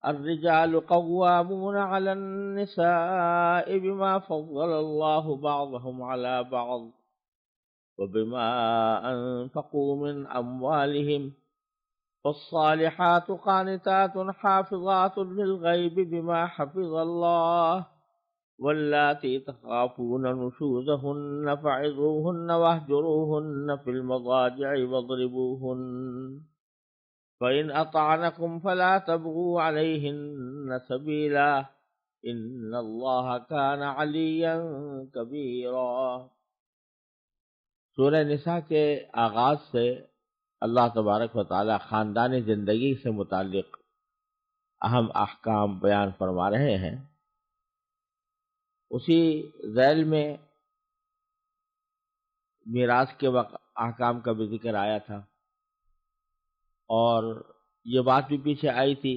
الرجال قوامون على النساء بما فضل الله بعضهم على بعض وبما أنفقوا من أموالهم فالصالحات قانتات حافظات للغيب بما حفظ الله واللاتي تخافون نشوزهن فعظوهن واهجروهن في المضاجع واضربوهن فإن أطعنكم فلا تبغوا عليهن سبيلا إن الله كان عليا كبيرا۔ سورہ نساء کے آغاز سے اللہ تبارک و تعالی خاندانی زندگی سے متعلق اہم احکام بیان فرما رہے ہیں۔ اسی ذیل میں میراث کے وقت احکام کا بھی ذکر آیا تھا، اور یہ بات بھی پیچھے آئی تھی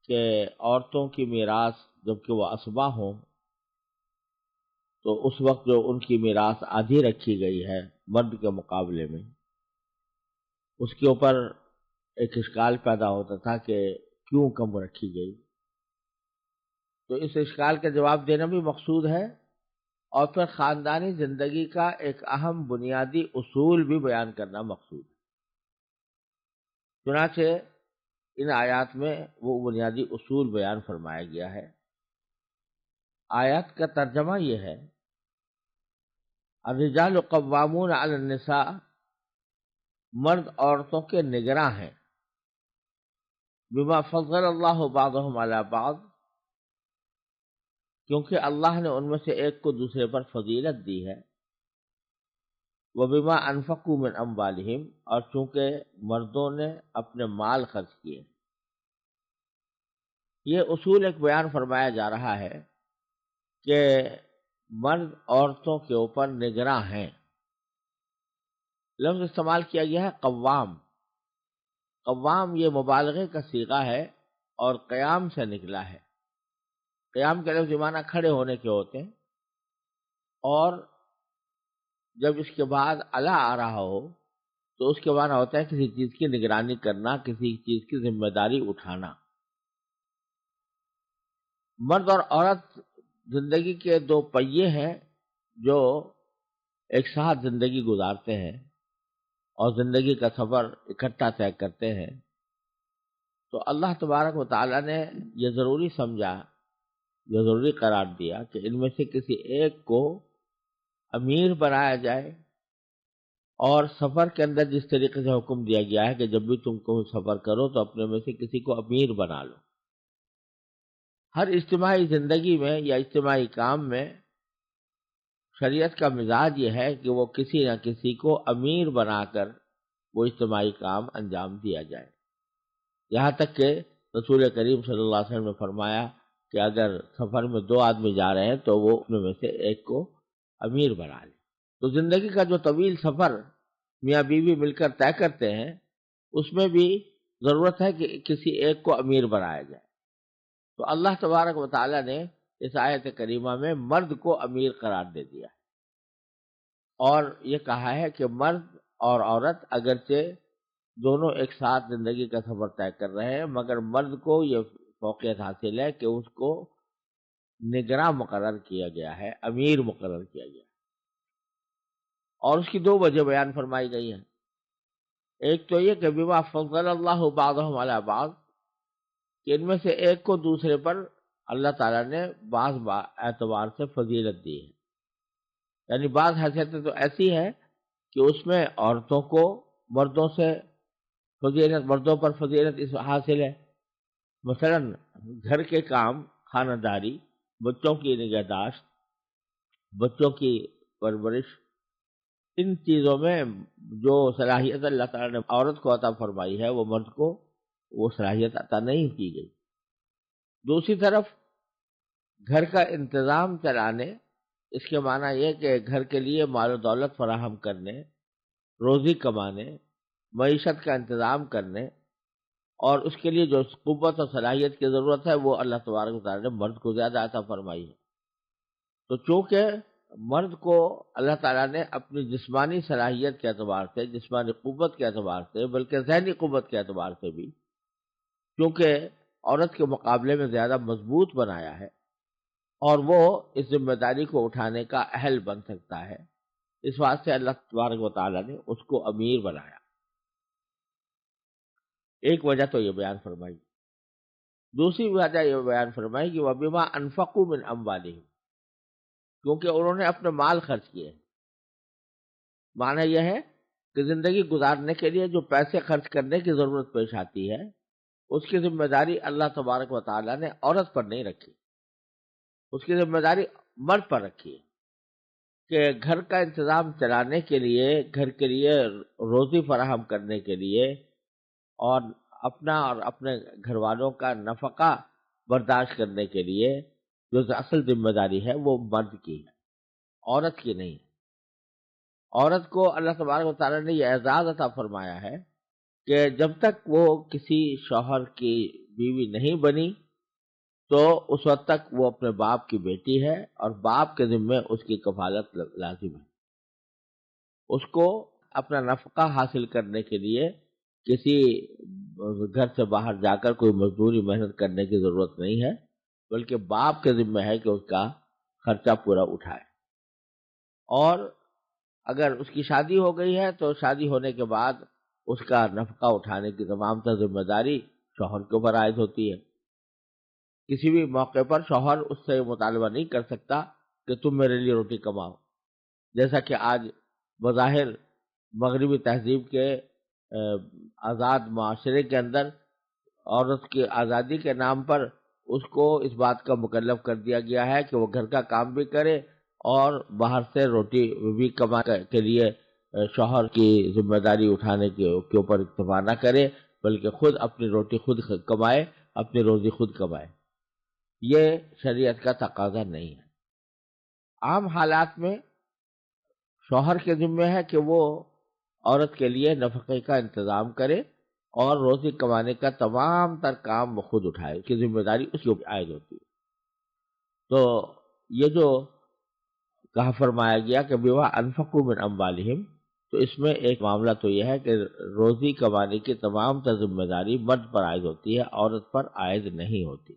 کہ عورتوں کی میراث جب کہ وہ اسبا ہوں تو اس وقت جو ان کی میراث آدھی رکھی گئی ہے مرد کے مقابلے میں، اس کے اوپر ایک اشکال پیدا ہوتا تھا کہ کیوں کم رکھی گئی۔ تو اس اشکال کا جواب دینا بھی مقصود ہے، اور پھر خاندانی زندگی کا ایک اہم بنیادی اصول بھی بیان کرنا مقصود ہے۔ چنانچہ ان آیات میں وہ بنیادی اصول بیان فرمایا گیا ہے۔ آیات کا ترجمہ یہ ہے، الرجال قوامون علی النساء، مرد عورتوں کے نگراں ہیں، بما فضل اللہ بعضهم علی بعض، کیونکہ اللہ نے ان میں سے ایک کو دوسرے پر فضیلت دی ہے، وبما انفقوا من اموالہم، اور چونکہ مردوں نے اپنے مال خرچ کیے۔ یہ اصول ایک بیان فرمایا جا رہا ہے کہ مرد عورتوں کے اوپر نگراں ہیں۔ لفظ استعمال کیا گیا ہے قوام۔ قوام یہ مبالغے کا صیغہ ہے اور قیام سے نکلا ہے۔ قیام کے لفظ معنی کھڑے ہونے کے ہوتے ہیں، اور جب اس کے بعد الا آ رہا ہو تو اس کے معنی ہوتا ہے کسی چیز کی نگرانی کرنا، کسی چیز کی ذمہ داری اٹھانا۔ مرد اور عورت زندگی کے دو پہیے ہیں جو ایک ساتھ زندگی گزارتے ہیں اور زندگی کا سفر اکٹھا طے کرتے ہیں۔ تو اللہ تبارک و تعالیٰ نے یہ ضروری سمجھا، یہ ضروری قرار دیا کہ ان میں سے کسی ایک کو امیر بنایا جائے، اور سفر کے اندر جس طریقے سے حکم دیا گیا ہے کہ جب بھی تم کو سفر کرو تو اپنے میں سے کسی کو امیر بنا لو۔ ہر اجتماعی زندگی میں یا اجتماعی کام میں شریعت کا مزاج یہ ہے کہ وہ کسی نہ کسی کو امیر بنا کر وہ اجتماعی کام انجام دیا جائے۔ یہاں تک کہ رسول کریم صلی اللہ علیہ وسلم نے فرمایا کہ اگر سفر میں دو آدمی جا رہے ہیں تو وہ ان میں سے ایک کو امیر بنا لے۔ تو زندگی کا جو طویل سفر میاں بیوی مل کر طے کرتے ہیں، اس میں بھی ضرورت ہے کہ کسی ایک کو امیر بنایا جائے۔ تو اللہ تبارک و تعالیٰ نے اس آیت کریمہ میں مرد کو امیر قرار دے دیا، اور یہ کہا ہے کہ مرد اور عورت اگرچہ دونوں ایک ساتھ زندگی کا سفر طے کر رہے ہیں، مگر مرد کو یہ فوقیت حاصل ہے کہ اس کو نگراں مقرر کیا گیا ہے، امیر مقرر کیا گیا ہے، اور اس کی دو وجہ بیان فرمائی گئی ہیں۔ ایک تو یہ کہ بما فضل اللہ بعضهم علی بعض، کہ ان میں سے ایک کو دوسرے پر اللہ تعالیٰ نے بعض اعتبار سے فضیلت دی ہے، یعنی بعض حیثیتیں تو ایسی ہے کہ اس میں عورتوں کو مردوں سے فضیلت، مردوں پر فضیلت اس حاصل ہے۔ مثلا گھر کے کام، خانہ داری، بچوں کی نگہداشت، بچوں کی پرورش، ان چیزوں میں جو صلاحیت اللہ تعالیٰ نے عورت کو عطا فرمائی ہے وہ مرد کو وہ صلاحیت عطا نہیں کی گئی۔ دوسری طرف گھر کا انتظام چلانے، اس کے معنی یہ کہ گھر کے لیے مال و دولت فراہم کرنے، روزی کمانے، معیشت کا انتظام کرنے، اور اس کے لیے جو قوت اور صلاحیت کی ضرورت ہے وہ اللہ تبارک و تعالیٰ نے مرد کو زیادہ عطا فرمائی ہے۔ تو چونکہ مرد کو اللہ تعالیٰ نے اپنی جسمانی صلاحیت کے اعتبار سے، جسمانی قوت کے اعتبار سے، بلکہ ذہنی قوت کے اعتبار سے بھی، کیونکہ عورت کے مقابلے میں زیادہ مضبوط بنایا ہے اور وہ اس ذمہ داری کو اٹھانے کا اہل بن سکتا ہے، اس واسطے اللہ تبارک و تعالیٰ نے اس کو امیر بنایا۔ ایک وجہ تو یہ بیان فرمائی، دوسری وجہ یہ بیان فرمائی کہ وَبِمَا أَنفَقُوا مِنْ أَمْوَالِهِمْ، کیونکہ انہوں نے اپنے مال خرچ کیے۔ معنی یہ ہے کہ زندگی گزارنے کے لیے جو پیسے خرچ کرنے کی ضرورت پیش آتی ہے، اس کی ذمہ داری اللہ تبارک و تعالیٰ نے عورت پر نہیں رکھی، اس کی ذمہ داری مرد پر رکھی ہے کہ گھر کا انتظام چلانے کے لیے، گھر کے لیے روزی فراہم کرنے کے لیے اور اپنا اور اپنے گھر والوں کا نفقہ برداشت کرنے کے لیے جو اصل ذمہ داری ہے وہ مرد کی ہے، عورت کی نہیں ہے۔ عورت کو اللہ تبارک و تعالیٰ نے یہ اعزاز عطا فرمایا ہے کہ جب تک وہ کسی شوہر کی بیوی نہیں بنی تو اس وقت تک وہ اپنے باپ کی بیٹی ہے اور باپ کے ذمے اس کی کفالت لازم ہے۔ اس کو اپنا نفقہ حاصل کرنے کے لیے کسی گھر سے باہر جا کر کوئی مزدوری محنت کرنے کی ضرورت نہیں ہے، بلکہ باپ کے ذمہ ہے کہ اس کا خرچہ پورا اٹھائے۔ اور اگر اس کی شادی ہو گئی ہے تو شادی ہونے کے بعد اس کا نفقہ اٹھانے کی تمام تر ذمہ داری شوہر کے اوپر عائد ہوتی ہے۔ کسی بھی موقع پر شوہر اس سے مطالبہ نہیں کر سکتا کہ تم میرے لیے روٹی کماؤ، جیسا کہ آج بظاہر مغربی تہذیب کے آزاد معاشرے کے اندر عورت کی آزادی کے نام پر اس کو اس بات کا مکلف کر دیا گیا ہے کہ وہ گھر کا کام بھی کرے اور باہر سے روٹی بھی کمانے کے لیے شوہر کی ذمہ داری اٹھانے کے اوپر اکتفا نہ کرے، بلکہ خود اپنی روٹی خود کمائے، اپنی روزی خود کمائے۔ یہ شریعت کا تقاضا نہیں ہے۔ عام حالات میں شوہر کے ذمہ ہے کہ وہ عورت کے لیے نفقے کا انتظام کرے اور روزی کمانے کا تمام تر کام وہ خود اٹھائے، اس کی ذمہ داری اس کے اوپر عائد ہوتی ہے۔ تو یہ جو کہا فرمایا گیا کہ بِمَا أَنفَقُوا مِنْ أَمْوَالِهِمْ، تو اس میں ایک معاملہ تو یہ ہے کہ روزی کمانے کی تمام تر ذمہ داری مرد پر عائد ہوتی ہے، عورت پر عائد نہیں ہوتی،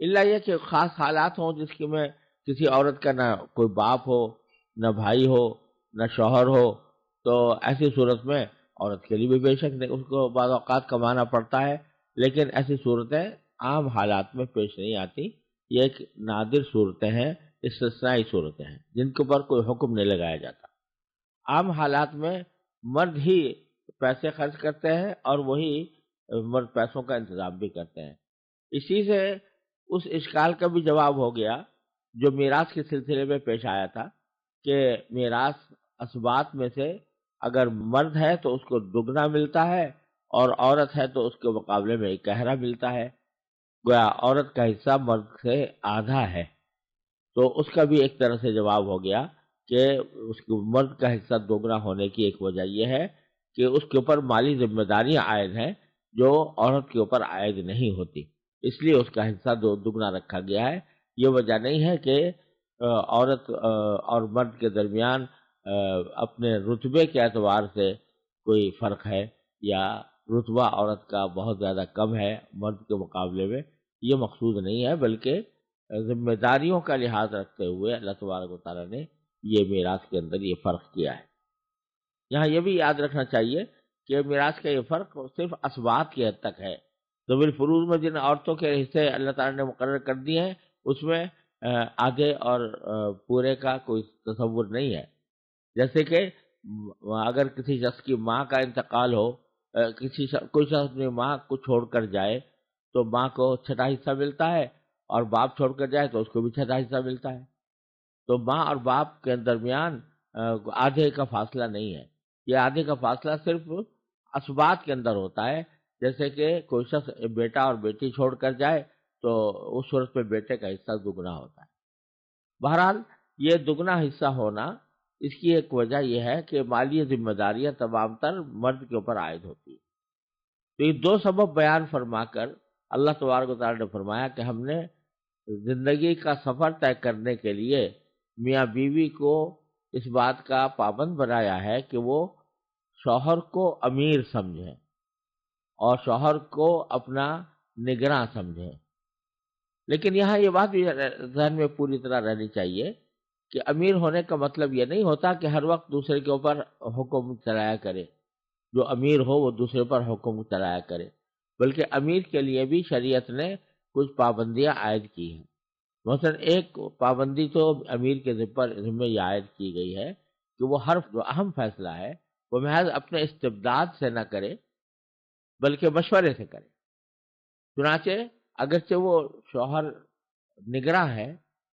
الا یہ کہ خاص حالات ہوں جس کی میں کسی عورت کا نہ کوئی باپ ہو، نہ بھائی ہو، نہ شوہر ہو، تو ایسی صورت میں عورت کے لیے بھی بے شک اس کو بعض اوقات کمانا پڑتا ہے، لیکن ایسی صورتیں عام حالات میں پیش نہیں آتی۔ یہ ایک نادر صورتیں ہیں، استثنائی صورتیں ہیں جن کے اوپر کوئی حکم نہیں لگایا جاتا۔ عام حالات میں مرد ہی پیسے خرچ کرتے ہیں اور وہی مرد پیسوں کا انتظام بھی کرتے ہیں۔ اسی سے اس اشکال کا بھی جواب ہو گیا جو میراث کے سلسلے میں پیش آیا تھا کہ میراث اسبات میں سے اگر مرد ہے تو اس کو دگنا ملتا ہے اور عورت ہے تو اس کے مقابلے میں ایک گہرا ملتا ہے، گویا عورت کا حصہ مرد سے آدھا ہے۔ تو اس کا بھی ایک طرح سے جواب ہو گیا کہ اس کو مرد کا حصہ دوگنا ہونے کی ایک وجہ یہ ہے کہ اس کے اوپر مالی ذمہ داریاں عائد ہیں جو عورت کے اوپر عائد نہیں ہوتی، اس لیے اس کا حصہ دگنا رکھا گیا ہے۔ یہ وجہ نہیں ہے کہ عورت اور مرد کے درمیان اپنے رتبے کے اعتبار سے کوئی فرق ہے یا رتبہ عورت کا بہت زیادہ کم ہے مرد کے مقابلے میں، یہ مقصود نہیں ہے، بلکہ ذمہ داریوں کا لحاظ رکھتے ہوئے اللہ تبارک و تعالیٰ نے یہ میراث کے اندر یہ فرق کیا ہے۔ یہاں یہ بھی یاد رکھنا چاہیے کہ میراث کا یہ فرق صرف اسبات کی حد تک ہے۔ ذوی الفروض میں جن عورتوں کے حصے اللہ تعالیٰ نے مقرر کر دیے ہیں اس میں آدھے اور پورے کا کوئی تصور نہیں ہے۔ جیسے کہ اگر کسی شخص کی ماں کا انتقال ہو، کوئی شخص اپنی ماں کو چھوڑ کر جائے تو ماں کو چھٹا حصہ ملتا ہے اور باپ چھوڑ کر جائے تو اس کو بھی چھٹا حصہ ملتا ہے۔ تو ماں اور باپ کے درمیان آدھے کا فاصلہ نہیں ہے، یہ آدھے کا فاصلہ صرف اسبات کے اندر ہوتا ہے۔ جیسے کہ کوئی شخص بیٹا اور بیٹی چھوڑ کر جائے تو اس صورت میں بیٹے کا حصہ دگنا ہوتا ہے۔ بہرحال یہ دگنا حصہ ہونا اس کی ایک وجہ یہ ہے کہ مالی ذمہ داریاں تمام تر مرد کے اوپر عائد ہوتی ہیں۔ تو یہ دو سبب بیان فرما کر اللہ تبارک و تعالیٰ نے فرمایا کہ ہم نے زندگی کا سفر طے کرنے کے لیے میاں بیوی کو اس بات کا پابند بنایا ہے کہ وہ شوہر کو امیر سمجھیں اور شوہر کو اپنا نگراں سمجھیں. لیکن یہاں یہ بات بھی ذہن میں پوری طرح رہنی چاہیے کہ امیر ہونے کا مطلب یہ نہیں ہوتا کہ ہر وقت دوسرے کے اوپر حکم چلایا کرے. جو امیر ہو وہ دوسرے پر حکم چلایا کرے، بلکہ امیر کے لیے بھی شریعت نے کچھ پابندیاں عائد کی ہیں. مثلا ایک پابندی تو امیر کے ذمہ یہ عائد کی گئی ہے کہ وہ ہر جو اہم فیصلہ ہے وہ محض اپنے استبداد سے نہ کرے بلکہ مشورے سے کرے. چنانچہ اگرچہ وہ شوہر نگراں ہے،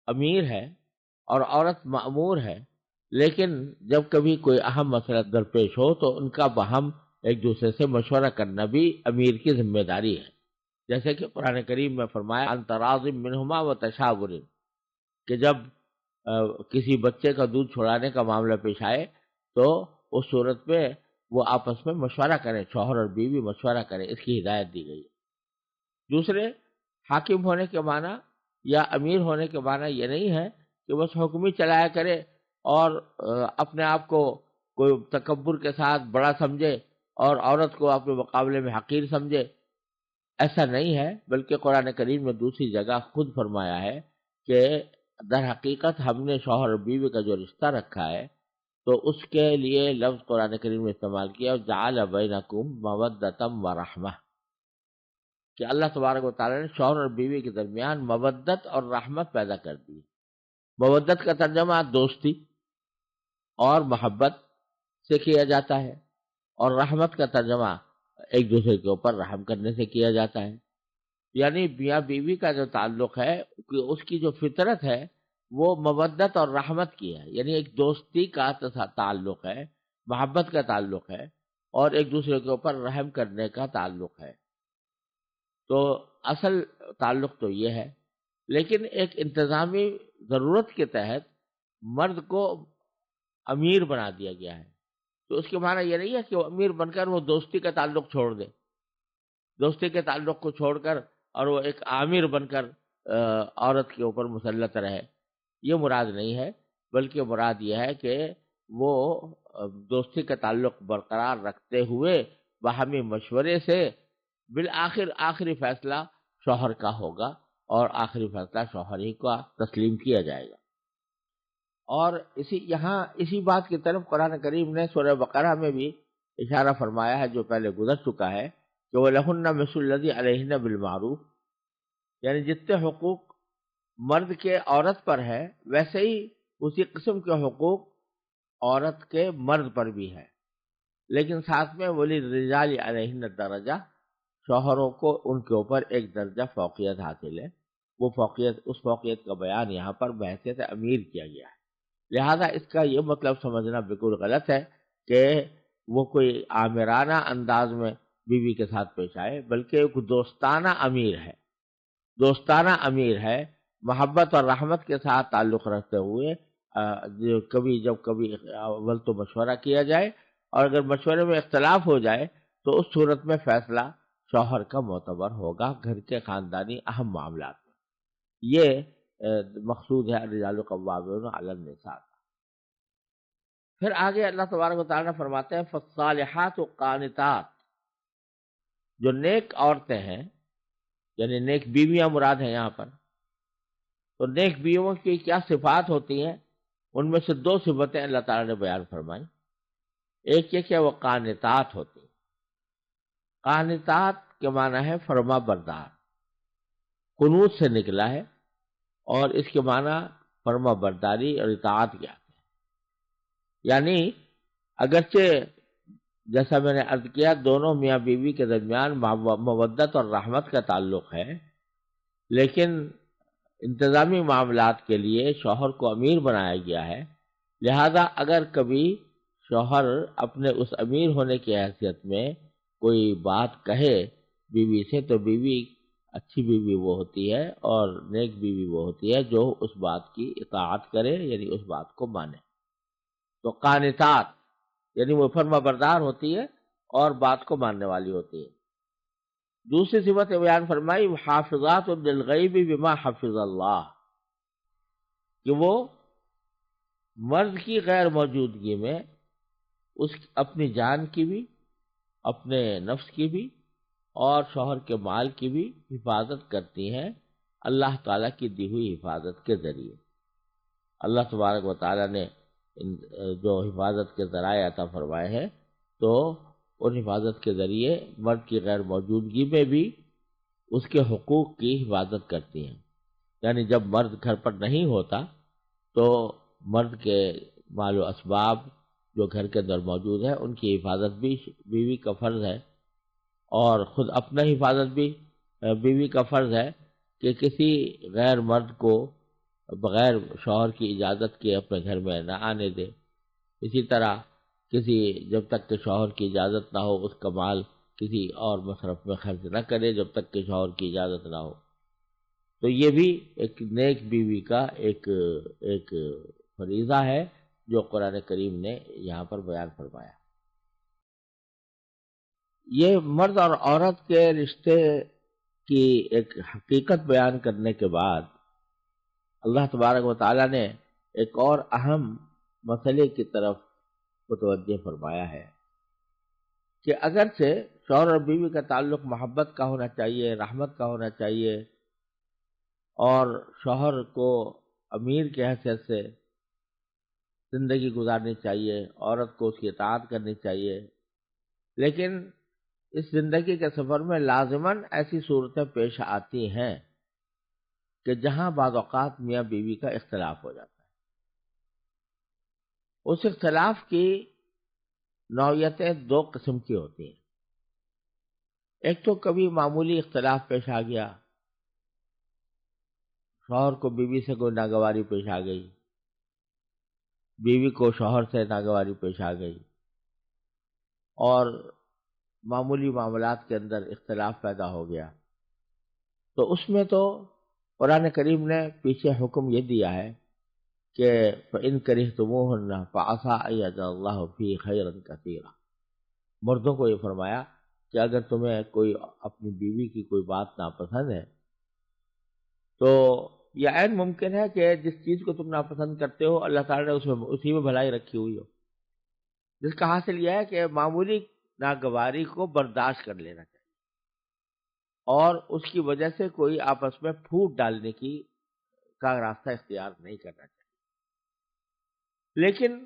امیر ہے، اور عورت مأمور ہے، لیکن جب کبھی کوئی اہم مسئلہ درپیش ہو تو ان کا باہم ایک دوسرے سے مشورہ کرنا بھی امیر کی ذمہ داری ہے. جیسے کہ قرآن کریم میں فرمایا ان تراض منہما و تشاور، کہ جب کسی بچے کا دودھ چھڑانے کا معاملہ پیش آئے تو اس صورت میں وہ آپس میں مشورہ کریں، شوہر اور بیوی مشورہ کریں، اس کی ہدایت دی گئی ہے. دوسرے، حاکم ہونے کے معنی یا امیر ہونے کے معنی یہ نہیں ہے کہ بس حکم ہی چلایا کرے اور اپنے آپ کو کوئی تکبر کے ساتھ بڑا سمجھے اور عورت کو اپنے مقابلے میں حقیر سمجھے. ایسا نہیں ہے، بلکہ قرآن کریم میں دوسری جگہ خود فرمایا ہے کہ در حقیقت ہم نے شوہر اور بیوی کا جو رشتہ رکھا ہے تو اس کے لیے لفظ قرآن کریم میں استعمال کیا جعل بینکم مودۃ و رحمہ، کہ اللہ تبارک و تعالیٰ نے شوہر اور بیوی کے درمیان مودت اور رحمت پیدا کر دی. مودت کا ترجمہ دوستی اور محبت سے کیا جاتا ہے، اور رحمت کا ترجمہ ایک دوسرے کے اوپر رحم کرنے سے کیا جاتا ہے. یعنی میاں بیوی کا جو تعلق ہے اس کی جو فطرت ہے وہ مودت اور رحمت کی ہے، یعنی ایک دوستی کا تعلق ہے، محبت کا تعلق ہے، اور ایک دوسرے کے اوپر رحم کرنے کا تعلق ہے. تو اصل تعلق تو یہ ہے. لیکن ایک انتظامی ضرورت کے تحت مرد کو امیر بنا دیا گیا ہے، تو اس کے معنی یہ نہیں ہے کہ وہ امیر بن کر وہ دوستی کا تعلق چھوڑ دے، دوستی کے تعلق کو چھوڑ کر اور وہ ایک آمیر بن کر عورت کے اوپر مسلط رہے. یہ مراد نہیں ہے، بلکہ مراد یہ ہے کہ وہ دوستی کا تعلق برقرار رکھتے ہوئے باہمی مشورے سے بالآخر آخری فیصلہ شوہر کا ہوگا اور آخری فیصلہ شوہر ہی کا تسلیم کیا جائے گا. اور اسی بات کی طرف قرآن کریم نے سورہ بقرہ میں بھی اشارہ فرمایا ہے جو پہلے گزر چکا ہے کہ وَلَهُنَّ مِثْلُ الَّذِي عَلَيْهِنَّ بِالْمَعْرُوفِ، یعنی جتنے حقوق مرد کے عورت پر ہے ویسے ہی اسی قسم کے حقوق عورت کے مرد پر بھی ہے. لیکن ساتھ میں وَلِلرِّجَالِ عَلَيْهِنَّ الدَّرَجَةُ، شوہروں کو ان کے اوپر ایک درجہ فوقیت حاصل ہے. وہ فوقیت، اس فوقیت کا بیان یہاں پر بحیثیت امیر کیا گیا ہے. لہذا اس کا یہ مطلب سمجھنا بالکل غلط ہے کہ وہ کوئی آمرانہ انداز میں بیوی کے ساتھ پیش آئے، بلکہ ایک دوستانہ امیر ہے. دوستانہ امیر ہے، محبت اور رحمت کے ساتھ تعلق رکھتے ہوئے جب کبھی اول تو مشورہ کیا جائے، اور اگر مشورے میں اختلاف ہو جائے تو اس صورت میں فیصلہ شوہر کا معتبر ہوگا گھر کے خاندانی اہم معاملات میں. یہ مقصود ہے الرجال قوامون علی النساء. پھر آگے اللہ تبارک و تعالیٰ فرماتے ہیں فالصالحات قانتات، جو نیک عورتیں ہیں یعنی نیک بیویاں مراد ہیں یہاں پر. تو نیک بیویوں کی کیا صفات ہوتی ہیں؟ ان میں سے دو صفتیں اللہ تعالیٰ نے بیان فرمائی. ایک یہ کہ وہ قانتات ہوتی ہیں. قانتات کے معنی ہے فرما بردار، قنوت سے نکلا ہے، اور اس کے معنی فرما برداری اور اطاعت کے آتے ہیں. یعنی اگرچہ جیسا میں نے عرض کیا دونوں میاں بیوی کے درمیان مودت اور رحمت کا تعلق ہے، لیکن انتظامی معاملات کے لیے شوہر کو امیر بنایا گیا ہے. لہذا اگر کبھی شوہر اپنے اس امیر ہونے کی حیثیت میں کوئی بات کہے بیوی سے، تو بیوی اچھی بیوی وہ ہوتی ہے اور نیک بیوی وہ ہوتی ہے جو اس بات کی اطاعت کرے، یعنی اس بات کو مانے. تو قانتات یعنی وہ فرما بردار ہوتی ہے اور بات کو ماننے والی ہوتی ہے. دوسری صفت بیان فرمائی حافظات للغیب بما حفظ اللہ، کہ وہ مرد کی غیر موجودگی میں اپنی جان کی بھی، اپنے نفس کی بھی اور شوہر کے مال کی بھی حفاظت کرتی ہیں اللہ تعالیٰ کی دی ہوئی حفاظت کے ذریعے۔ اللہ تبارک و تعالیٰ نے جو حفاظت کے ذرائع عطا فرمائے ہیں تو ان حفاظت کے ذریعے مرد کی غیر موجودگی میں بھی اس کے حقوق کی حفاظت کرتی ہیں۔ یعنی جب مرد گھر پر نہیں ہوتا تو مرد کے مال و اسباب جو گھر کے اندر موجود ہے ان کی حفاظت بھی بیوی کا فرض ہے، اور خود اپنا حفاظت بھی بیوی کا فرض ہے کہ کسی غیر مرد کو بغیر شوہر کی اجازت کے اپنے گھر میں نہ آنے دے۔ اسی طرح جب تک کہ شوہر کی اجازت نہ ہو اس کا مال کسی اور مصرف میں خرچ نہ کرے جب تک کہ شوہر کی اجازت نہ ہو۔ تو یہ بھی ایک نیک بیوی کا ایک فریضہ ہے جو قرآن کریم نے یہاں پر بیان فرمایا۔ یہ مرد اور عورت کے رشتے کی ایک حقیقت بیان کرنے کے بعد اللہ تبارک و تعالیٰ نے ایک اور اہم مسئلے کی طرف متوجہ فرمایا ہے کہ اگرچہ شوہر اور بیوی کا تعلق محبت کا ہونا چاہیے، رحمت کا ہونا چاہیے، اور شوہر کو امیر کی حیثیت سے زندگی گزارنی چاہیے، عورت کو اس کی اطاعت کرنی چاہیے، لیکن اس زندگی کے سفر میں لازماً ایسی صورتیں پیش آتی ہیں کہ جہاں بعض اوقات میاں بیوی کا اختلاف ہو جاتا ہے۔ اس اختلاف کی نوعیتیں دو قسم کی ہوتی ہیں۔ ایک تو کبھی معمولی اختلاف پیش آ گیا، شوہر کو بیوی سے کوئی ناگواری پیش آ گئی، بیوی کو شوہر سے ناگواری پیش آ گئی، اور معمولی معاملات کے اندر اختلاف پیدا ہو گیا، تو اس میں تو قرآن کریم نے پیچھے حکم یہ دیا ہے کہ فَإِن كَرِهْتُمُوهُنَّ فَعَسَىٰ أَن يَجْعَلَ اللَّهُ فِيهِ خَيْرًا كَثِيرًا۔ مردوں کو یہ فرمایا کہ اگر تمہیں کوئی اپنی بیوی کی کوئی بات ناپسند ہے تو یہ عین ممکن ہے کہ جس چیز کو تم ناپسند کرتے ہو اللہ تعالیٰ نے اسی میں بھلائی رکھی ہوئی ہو، جس کا حاصل یہ ہے کہ معمولی ناگواری کو برداشت کر لینا چاہیے اور اس کی وجہ سے کوئی آپس میں پھوٹ ڈالنے کا راستہ اختیار نہیں کرنا چاہیے۔ لیکن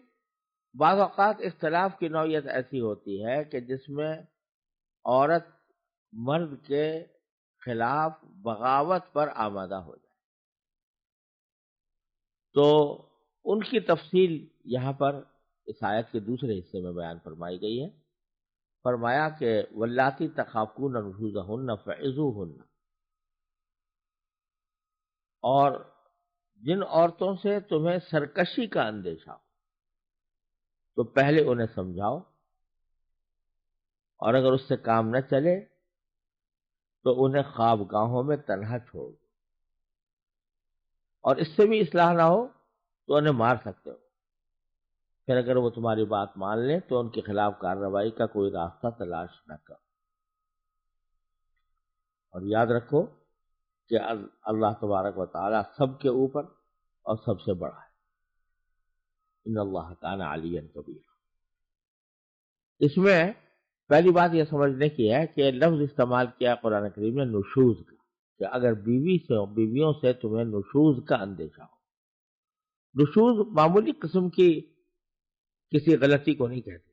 بعض اوقات اختلاف کی نوعیت ایسی ہوتی ہے کہ جس میں عورت مرد کے خلاف بغاوت پر آمادہ ہو جائے، تو ان کی تفصیل یہاں پر اس آیت کے دوسرے حصے میں بیان فرمائی گئی ہے۔ فرمایا کہ واللاتی تخافون نشوزہن فعظوہن، اور جن عورتوں سے تمہیں سرکشی کا اندیشہ ہو تو پہلے انہیں سمجھاؤ، اور اگر اس سے کام نہ چلے تو انہیں خوابگاہوں میں تنہا چھوڑ دو، اور اس سے بھی اصلاح نہ ہو تو انہیں مار سکتے ہو، پھر اگر وہ تمہاری بات مان لیں تو ان کے خلاف کارروائی کا کوئی راستہ تلاش نہ کرو۔ اور یاد رکھو کہ اللہ تبارک و تعالی سب کے اوپر اور سب سے بڑا ہے، ان اللہ کان علیا کبیرا۔ اس میں پہلی بات یہ سمجھنے کی ہے کہ لفظ استعمال کیا قرآن کریم نے نشوز کا، کہ اگر بیویوں سے تمہیں نشوز کا اندیشہ ہو۔ نشوز معمولی قسم کی کسی غلطی کو نہیں کہتے،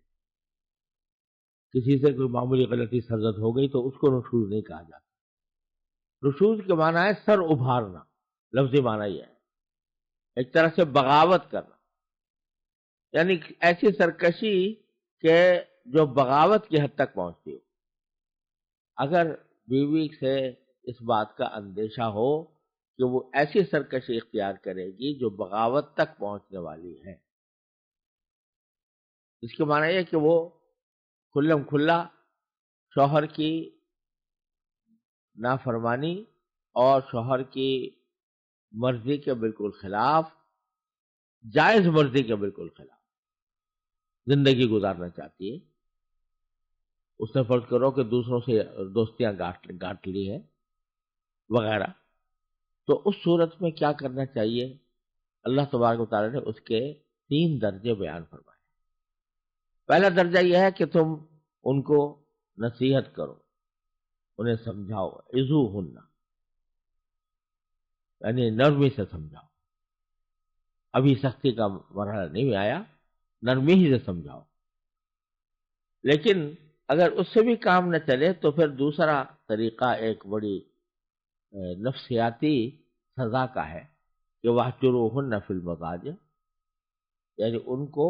کسی سے کوئی معمولی غلطی سرزد ہو گئی تو اس کو نشوز نہیں کہا جاتا۔ نشوز کے معنی ہے سر ابھارنا، لفظی معنی یہ ہے ایک طرح سے بغاوت کرنا، یعنی ایسی سرکشی کہ جو بغاوت کی حد تک پہنچتی ہو۔ اگر بیوی سے اس بات کا اندیشہ ہو کہ وہ ایسی سرکشی اختیار کرے گی جو بغاوت تک پہنچنے والی ہے، اس کے معنی یہ کہ وہ کھلم کھلا شوہر کی نافرمانی اور شوہر کی مرضی کے بالکل خلاف، جائز مرضی کے بالکل خلاف زندگی گزارنا چاہتی ہے۔ اس نے فرض کرو کہ دوسروں سے دوستیاں گاٹ لی ہیں وغیرہ، تو اس صورت میں کیا کرنا چاہیے؟ اللہ تبارک و تعالیٰ نے اس کے 3 درجے بیان فرمائے۔ پہلا درجہ یہ ہے کہ تم ان کو نصیحت کرو، انہیں سمجھاؤ، عظوہن، یعنی نرمی سے سمجھاؤ. ابھی سختی کا مرحلہ نہیں آیا، نرمی ہی سے سمجھاؤ. لیکن اگر اس سے بھی کام نہ چلے تو پھر دوسرا طریقہ ایک بڑی نفسیاتی سزا کا ہے کہ وَاہْجُرُوهُنَّ فِی الْمَضَاجِعِ، یعنی ان کو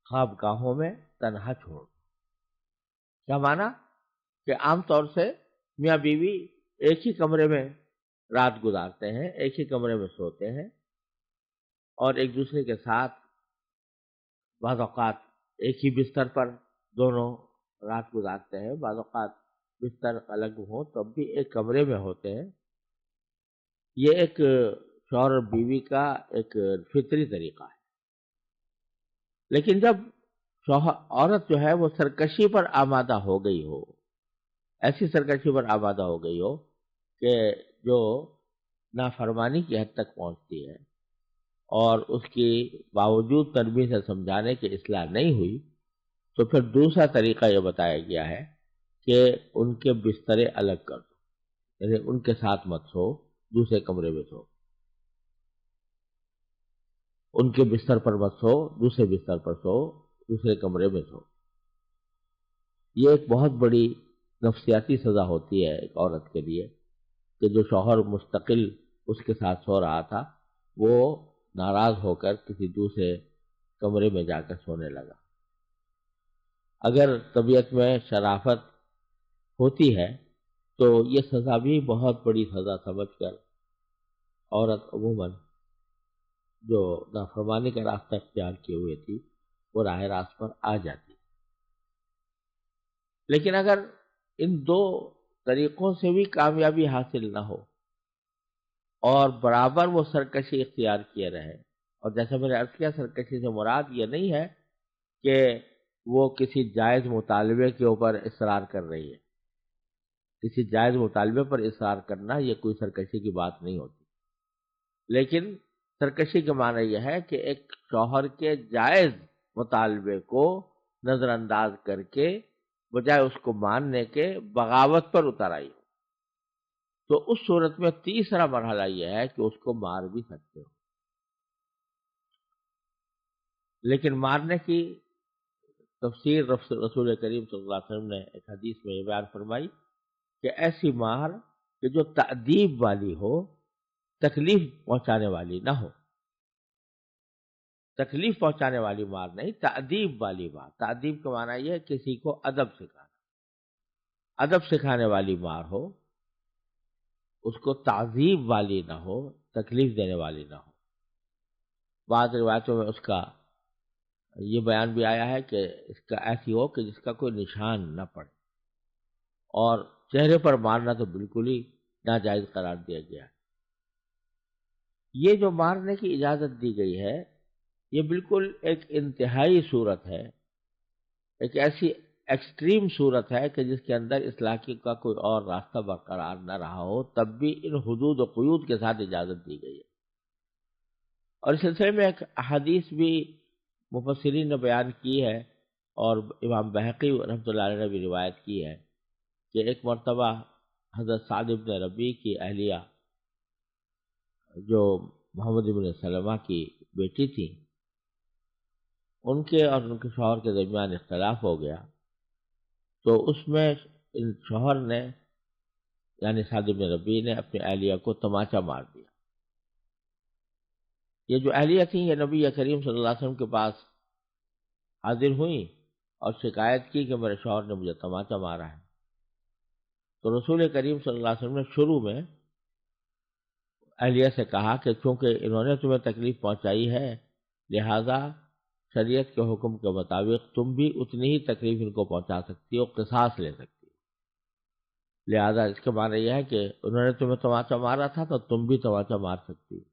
خواب گاہوں میں تنہا چھوڑ. کیا معنی؟ کہ عام طور سے میاں بیوی ایک ہی کمرے میں رات گزارتے ہیں، ایک ہی کمرے میں سوتے ہیں، اور ایک دوسرے کے ساتھ بعض اوقات ایک ہی بستر پر دونوں رات گزارتے ہیں، بعض اوقات بستر الگ ہوں تب بھی ایک کمرے میں ہوتے ہیں. یہ ایک شوہر اور بیوی کا ایک فطری طریقہ ہے. لیکن جب عورت جو ہے وہ سرکشی پر آمادہ ہو گئی ہو، ایسی سرکشی پر آمادہ ہو گئی ہو کہ جو نافرمانی کی حد تک پہنچتی ہے، اور اس کی باوجود تربیت سے سمجھانے کی اصلاح نہیں ہوئی، تو پھر دوسرا طریقہ یہ بتایا گیا ہے کہ ان کے بسترے الگ کر دو، یعنی ان کے ساتھ مت سو، دوسرے کمرے میں سو. ان کے بستر پر مت سو، دوسرے بستر پر سو، دوسرے کمرے میں سو. یہ ایک بہت بڑی نفسیاتی سزا ہوتی ہے ایک عورت کے لیے کہ جو شوہر مستقل اس کے ساتھ سو رہا تھا وہ ناراض ہو کر کسی دوسرے کمرے میں جا کر سونے لگا. اگر طبیعت میں شرافت ہوتی ہے تو یہ سزا بھی بہت بڑی سزا سمجھ کر عورت عموماً جو نافرمانی کا راستہ اختیار کیے ہوئے تھی وہ راہ راست پر آ جاتی. لیکن اگر ان دو طریقوں سے بھی کامیابی حاصل نہ ہو اور برابر وہ سرکشی اختیار کیے رہے، اور جیسے میں نے عرض کیا سرکشی سے مراد یہ نہیں ہے کہ وہ کسی جائز مطالبے کے اوپر اصرار کر رہی ہے. کسی جائز مطالبے پر اصرار کرنا یہ کوئی سرکشی کی بات نہیں ہوتی. لیکن سرکشی کا معنی یہ ہے کہ ایک شوہر کے جائز مطالبے کو نظر انداز کر کے بجائے اس کو ماننے کے بغاوت پر اتر آئی ہو، تو اس صورت میں تیسرا مرحلہ یہ ہے کہ اس کو مار بھی سکتے ہو. لیکن مارنے کی تفسیر رسول کریم صلی اللہ علیہ وسلم نے ایک حدیث میں یہ بیان فرمائی کہ ایسی مار کہ جو تأدیب والی ہو، تکلیف پہنچانے والی نہ ہو. تکلیف پہنچانے والی مار نہیں، تأدیب والی مار. تأدیب کا معنی یہ ہے کسی کو ادب سکھانا. ادب سکھانے والی مار ہو، اس کو تعذیب والی نہ ہو، تکلیف دینے والی نہ ہو. بعض روایتوں میں اس کا یہ بیان بھی آیا ہے کہ اس کا ایسی ہو کہ جس کا کوئی نشان نہ پڑے، اور چہرے پر مارنا تو بالکل ہی ناجائز قرار دیا گیا ہے. یہ جو مارنے کی اجازت دی گئی ہے یہ بالکل ایک انتہائی صورت ہے، ایک ایسی ایکسٹریم صورت ہے کہ جس کے اندر اصلاح کا کوئی اور راستہ برقرار نہ رہا ہو، تب بھی ان حدود و قیود کے ساتھ اجازت دی گئی ہے. اور اس سلسلے میں ایک حدیث بھی مفسرین نے بیان کی ہے، اور امام بہقی رحمۃ اللہ علیہ نے بھی روایت کی ہے کہ ایک مرتبہ حضرت سعد بن ربیع کی اہلیہ جو محمد بن سلمہ کی بیٹی تھی، ان کے اور ان کے شوہر کے درمیان اختلاف ہو گیا. تو اس میں ان شوہر نے یعنی سعد بن ربیع نے اپنی اہلیہ کو تماچا مار دیا. یہ جو اہلیہ تھیں یہ نبی کریم صلی اللہ علیہ وسلم کے پاس حاضر ہوئیں اور شکایت کی کہ میرے شوہر نے مجھے تماچا مارا ہے. تو رسول کریم صلی اللہ علیہ وسلم نے شروع میں اہلیہ سے کہا کہ چونکہ انہوں نے تمہیں تکلیف پہنچائی ہے لہذا شریعت کے حکم کے مطابق تم بھی اتنی ہی تکلیف ان کو پہنچا سکتی ہو، قصاص لے سکتی ہو. لہذا اس کے معنی یہ ہے کہ انہوں نے تمہیں تماچا مارا تھا تو تم بھی تماچا مار سکتی ہو.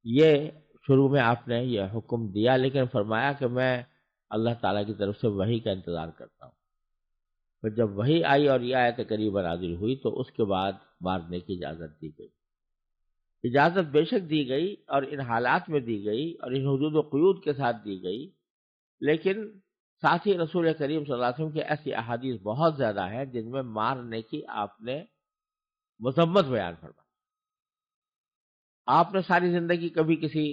یہ شروع میں آپ نے یہ حکم دیا، لیکن فرمایا کہ میں اللہ تعالیٰ کی طرف سے وحی کا انتظار کرتا ہوں. پھر جب وحی آئی اور یہ آیت کریمہ نازل ہوئی تو اس کے بعد مارنے کی اجازت دی گئی. اجازت بے شک دی گئی اور ان حالات میں دی گئی اور ان حدود و قیود کے ساتھ دی گئی، لیکن ساتھ ہی رسول کریم صلی اللہ علیہ وسلم کی ایسی احادیث بہت زیادہ ہیں جن میں مارنے کی آپ نے مذمت بیان فرمائی۔ آپ نے ساری زندگی کبھی کسی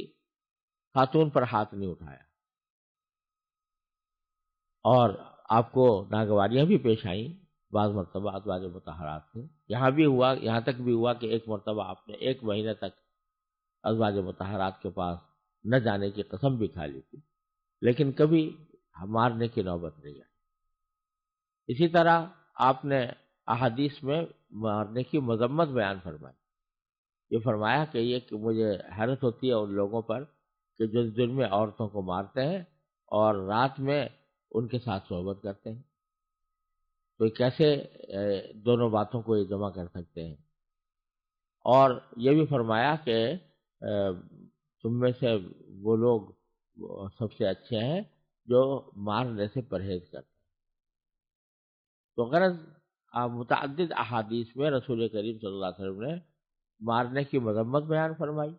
خاتون پر ہاتھ نہیں اٹھایا، اور آپ کو ناگواریاں بھی پیش آئیں بعض مرتبہ ازواج مطہرات سے۔ یہاں تک بھی ہوا کہ ایک مرتبہ آپ نے 1 مہینے تک ازواج مطہرات کے پاس نہ جانے کی قسم بھی کھا لی تھی، لیکن کبھی مارنے کی نوبت نہیں آئی۔ اسی طرح آپ نے احادیث میں مارنے کی مذمت بیان فرمائی۔ یہ فرمایا کہ مجھے حیرت ہوتی ہے ان لوگوں پر کہ جو دن میں عورتوں کو مارتے ہیں اور رات میں ان کے ساتھ صحبت کرتے ہیں، تو کیسے دونوں باتوں کو یہ جمع کر سکتے ہیں؟ اور یہ بھی فرمایا کہ تم میں سے وہ لوگ سب سے اچھے ہیں جو مارنے سے پرہیز کرتے ہیں۔ تو غرض متعدد احادیث میں رسول کریم صلی اللہ علیہ وسلم نے مارنے کی مذمت بیان فرمائی،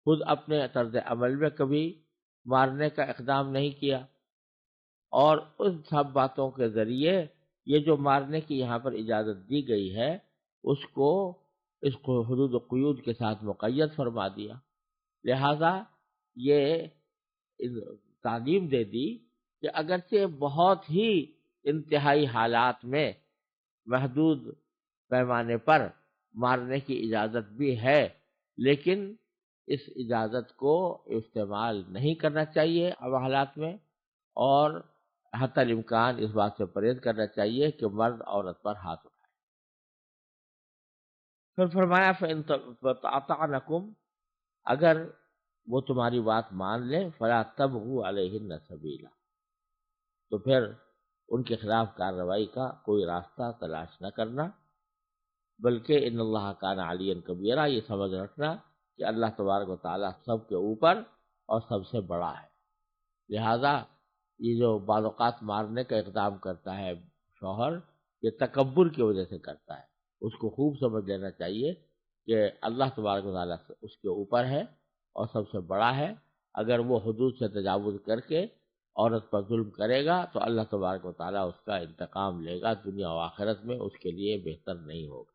خود اپنے طرز عمل میں کبھی مارنے کا اقدام نہیں کیا، اور ان سب باتوں کے ذریعے یہ جو مارنے کی یہاں پر اجازت دی گئی ہے اس کو حدود و قیود کے ساتھ مقید فرما دیا۔ لہذا یہ تعلیم دے دی کہ اگرچہ بہت ہی انتہائی حالات میں محدود پیمانے پر مارنے کی اجازت بھی ہے، لیکن اس اجازت کو استعمال نہیں کرنا چاہیے اب حالات میں، اور حتی الامکان اس بات سے پرہیز کرنا چاہیے کہ مرد عورت پر ہاتھ اٹھائے۔ پھر فرمایا فَإِنْ اگر وہ تمہاری بات مان لیں فَلَا تَبْغُوا عَلَيْهِنَّ سَبِيلًا، تو پھر ان کے خلاف کارروائی کا کوئی راستہ تلاش نہ کرنا، بلکہ ان اللہ کان علیٰ کبیرہ، یہ سمجھ رکھنا کہ اللہ تبارک و تعالیٰ سب کے اوپر اور سب سے بڑا ہے۔ لہذا یہ جو بعض اوقات مارنے کا اقدام کرتا ہے شوہر، یہ تکبر کی وجہ سے کرتا ہے۔ اس کو خوب سمجھ لینا چاہیے کہ اللہ تبارک و تعالیٰ اس کے اوپر ہے اور سب سے بڑا ہے۔ اگر وہ حدود سے تجاوز کر کے عورت پر ظلم کرے گا تو اللہ تبارک و تعالیٰ اس کا انتقام لے گا، دنیا و آخرت میں اس کے لیے بہتر نہیں ہوگا۔